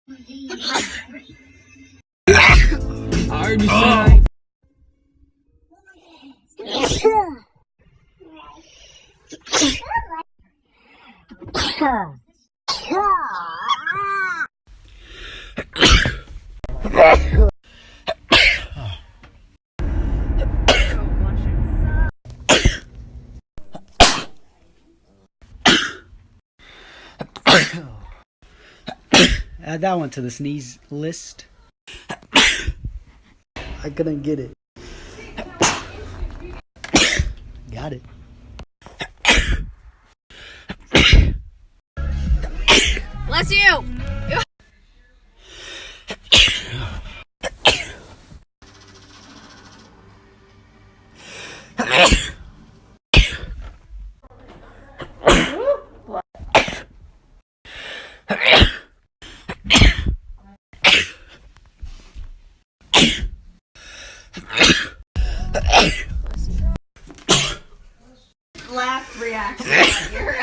I already said. Add that one to the sneeze list. I couldn't get it. Got it. Bless you! Laugh reaction.